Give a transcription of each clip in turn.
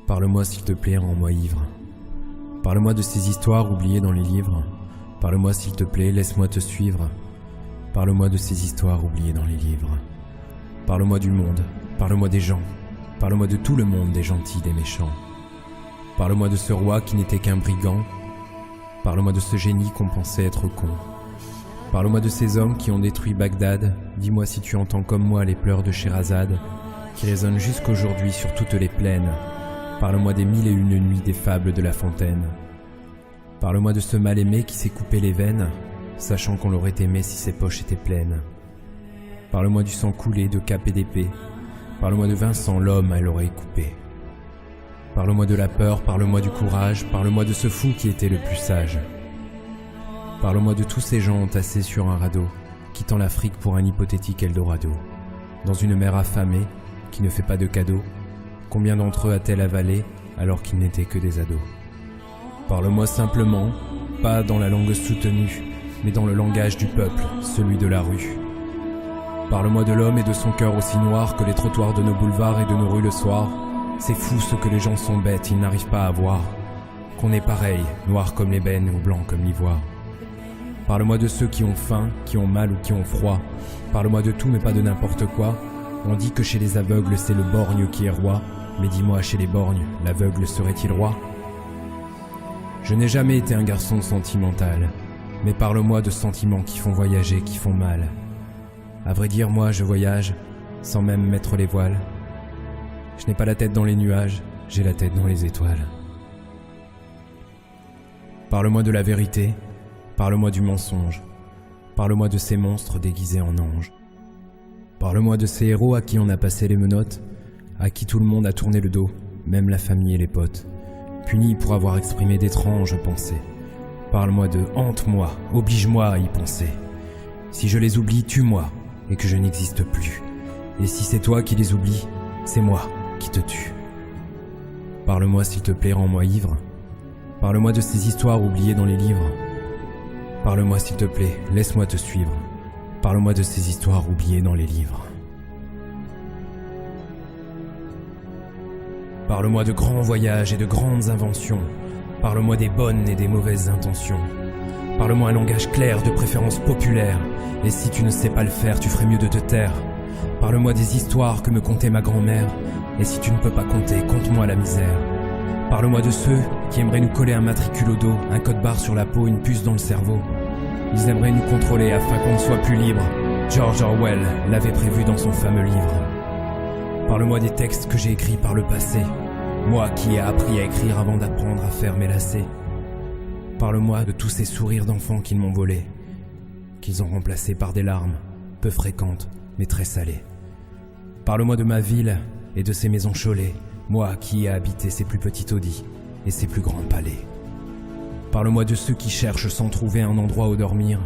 Parle-moi s'il te plaît, rends-moi ivre. Parle-moi de ces histoires oubliées dans les livres. Parle-moi s'il te plaît, laisse-moi te suivre. Parle-moi de ces histoires oubliées dans les livres. Parle-moi du monde, parle-moi des gens. Parle-moi de tout le monde, des gentils, des méchants. Parle-moi de ce roi qui n'était qu'un brigand. Parle-moi de ce génie qu'on pensait être con. Parle-moi de ces hommes qui ont détruit Bagdad. Dis-moi si tu entends comme moi les pleurs de Scheherazade, qui résonnent jusqu'aujourd'hui sur toutes les plaines. Parle-moi des 1001 nuits des fables de La Fontaine. Parle-moi de ce mal-aimé qui s'est coupé les veines, sachant qu'on l'aurait aimé si ses poches étaient pleines. Parle-moi du sang coulé de cap et d'épée. Parle-moi de Vincent, l'homme à l'oreille coupée. Parle-moi de la peur, parle-moi du courage, parle-moi de ce fou qui était le plus sage. Parle-moi de tous ces gens entassés sur un radeau, quittant l'Afrique pour un hypothétique Eldorado. Dans une mer affamée, qui ne fait pas de cadeaux, combien d'entre eux a-t-elle avalé alors qu'ils n'étaient que des ados? Parle-moi simplement, pas dans la langue soutenue, mais dans le langage du peuple, celui de la rue. Parle-moi de l'homme et de son cœur aussi noir que les trottoirs de nos boulevards et de nos rues le soir. C'est fou ce que les gens sont bêtes, ils n'arrivent pas à voir qu'on est pareil, noir comme l'ébène ou blanc comme l'ivoire. Parle-moi de ceux qui ont faim, qui ont mal ou qui ont froid. Parle-moi de tout mais pas de n'importe quoi. On dit que chez les aveugles c'est le borgne qui est roi, mais dis-moi, chez les borgnes, l'aveugle serait-il roi? Je n'ai jamais été un garçon sentimental, mais parle-moi de sentiments qui font voyager, qui font mal. À vrai dire, moi je voyage, sans même mettre les voiles. Je n'ai pas la tête dans les nuages, j'ai la tête dans les étoiles. Parle-moi de la vérité, parle-moi du mensonge, parle-moi de ces monstres déguisés en anges. Parle-moi de ces héros à qui on a passé les menottes, à qui tout le monde a tourné le dos, même la famille et les potes, punis pour avoir exprimé d'étranges pensées. Parle-moi de « hante-moi, oblige-moi à y penser ». Si je les oublie, tue-moi, et que je n'existe plus. Et si c'est toi qui les oublies, c'est moi qui te tue. Parle-moi s'il te plaît, rends-moi ivre. Parle-moi de ces histoires oubliées dans les livres. Parle-moi s'il te plaît, laisse-moi te suivre. Parle-moi de ces histoires oubliées dans les livres. Parle-moi de grands voyages et de grandes inventions. Parle-moi des bonnes et des mauvaises intentions. Parle-moi un langage clair, de préférence populaire. Et si tu ne sais pas le faire, tu ferais mieux de te taire. Parle-moi des histoires que me contait ma grand-mère. Et si tu ne peux pas compter, conte-moi la misère. Parle-moi de ceux qui aimeraient nous coller un matricule au dos, un code-barre sur la peau, une puce dans le cerveau. Ils aimeraient nous contrôler afin qu'on ne soit plus libre. George Orwell l'avait prévu dans son fameux livre. Parle-moi des textes que j'ai écrits par le passé, moi qui ai appris à écrire avant d'apprendre à faire mes lacets. Parle-moi de tous ces sourires d'enfants qu'ils m'ont volés, qu'ils ont remplacés par des larmes, peu fréquentes mais très salées. Parle-moi de ma ville et de ses maisons Cholet, moi qui ai habité ses plus petits taudis et ses plus grands palais. Parle-moi de ceux qui cherchent sans trouver un endroit où dormir.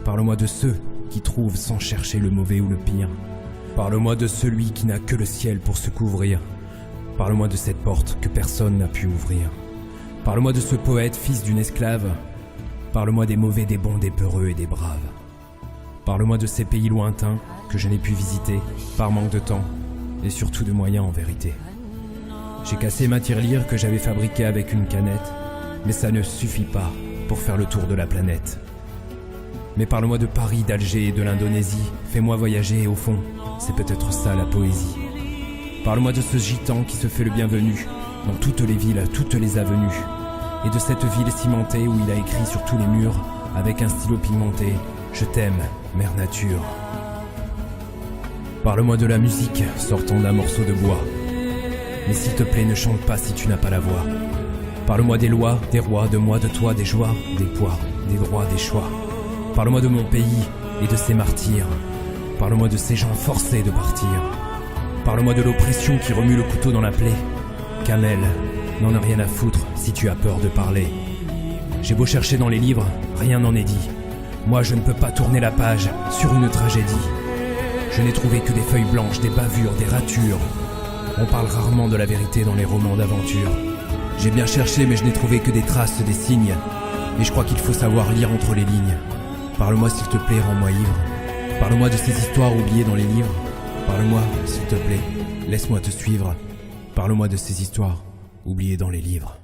Parle-moi de ceux qui trouvent sans chercher le mauvais ou le pire. Parle-moi de celui qui n'a que le ciel pour se couvrir. Parle-moi de cette porte que personne n'a pu ouvrir. Parle-moi de ce poète, fils d'une esclave. Parle-moi des mauvais, des bons, des peureux et des braves. Parle-moi de ces pays lointains que je n'ai pu visiter par manque de temps et surtout de moyens en vérité. J'ai cassé ma tirelire que j'avais fabriquée avec une canette, mais ça ne suffit pas pour faire le tour de la planète. Mais parle-moi de Paris, d'Alger et de l'Indonésie. Fais-moi voyager et au fond, c'est peut-être ça la poésie. Parle-moi de ce gitan qui se fait le bienvenu dans toutes les villes, toutes les avenues. Et de cette ville cimentée où il a écrit sur tous les murs, avec un stylo pigmenté, « Je t'aime, mère nature ». Parle-moi de la musique sortant d'un morceau de bois. Mais s'il te plaît, ne chante pas si tu n'as pas la voix. Parle-moi des lois, des rois, de moi, de toi, des joies, des poids, des droits, des choix. Parle-moi de mon pays et de ses martyrs. Parle-moi de ces gens forcés de partir. Parle-moi de l'oppression qui remue le couteau dans la plaie. Kamel n'en a rien à foutre si tu as peur de parler. J'ai beau chercher dans les livres, rien n'en est dit. Moi je ne peux pas tourner la page sur une tragédie. Je n'ai trouvé que des feuilles blanches, des bavures, des ratures. On parle rarement de la vérité dans les romans d'aventure. J'ai bien cherché mais je n'ai trouvé que des traces, des signes. Et je crois qu'il faut savoir lire entre les lignes. Parle-moi s'il te plaît, rends-moi ivre. Parle-moi de ces histoires oubliées dans les livres. Parle-moi s'il te plaît, laisse-moi te suivre. Parle-moi de ces histoires oubliées dans les livres.